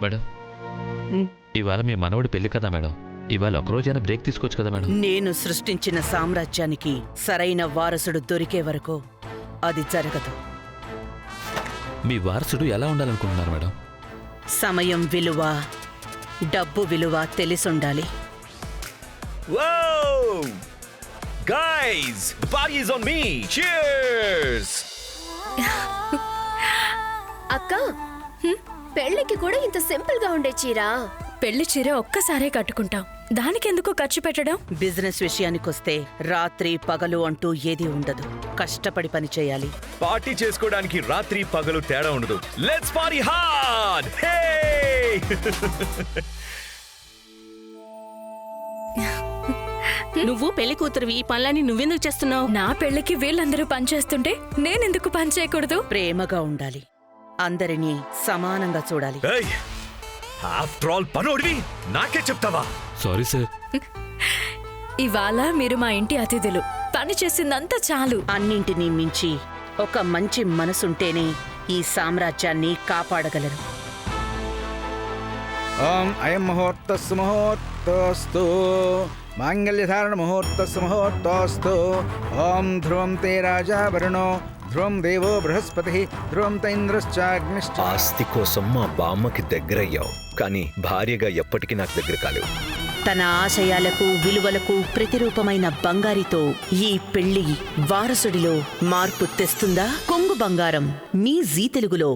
Madam ఇవాళ మీ మనవడి పెళ్లి కదా మేడం. ఇవాళ ఒకరోజైనా బ్రేక్ తీసుకోవచ్చు కదా మేడం. నేను సృష్టించిన సామ్రాజ్యానికి సరైన వారసుడు దొరికే వరకు అది జరగదు. మీ వారసుడు ఎలా ఉండాలనుకుంటున్నారు మేడం? సమయం విలువ, డబ్బు విలువ తెలిసుండాలి. Whoa! Guys, the party is on me. Cheers! అక్క పెళ్లికి కూడా ఇంత సింపుల్ గా ఉండే చీర? పెళ్లి చీర ఒక్కసారే కట్టుకుంటాం, దానికెందుకు ఖర్చు పెట్టడం? బిజినెస్ విషయానికొస్తే రాత్రి పగలు అంటూ ఏది ఉండదు. కష్టపడి పని చేయాలి. పార్టీ చేసుకోవడానికి రాత్రి పగలు తేడా ఉండదు. Let's party hard! Hey! నువ్వు పెళ్లి కూతురువి, ఈ పనులన్నీ నువ్వెందుకు చేస్తున్నావు? నా పెళ్లికి వీళ్ళందరూ పనిచేస్తుంటే నేనెందుకు పని చేయకూడదు? ప్రేమగా ఉండాలి. అందరినీ సమానంగా చూడాలి. Hey! After all, పనోడివి నాకే చెప్తావా? Sorry sir. ఇవాళ మీరు మా ఇంటి అతిథులు, పని చేసిందంతా చాలు. అన్నింటినీ మించి ఒక మంచి మనసుంటేనే ఈ సామ్రాజ్యాన్ని కాపాడగలరు. ఓం అయం ముహూర్తస్సు ముహూర్తోస్తు మాంగళ్యధారణ ముహూర్తస్సు ముహూర్తోస్తు. ఓం ధ్రువం తే రాజా వరుణో ధ్రువం దేవో బృహస్పతి ధ్రువం తైంద్రశ్చాగ్నిశ్చ. ఆస్తి కోసం మా బామ్మకి దగ్గరయ్యావు, కానీ భార్యగా ఎప్పటికీ నాకు దగ్గర కాలేవు. తన ఆశయాలకు విలువలకు ప్రతిరూపమైన బంగారితో ఈ పెళ్లి వారసుడిలో మార్పు తెస్తుందా? కొంగు బంగారం మీ జీ తెలుగులో.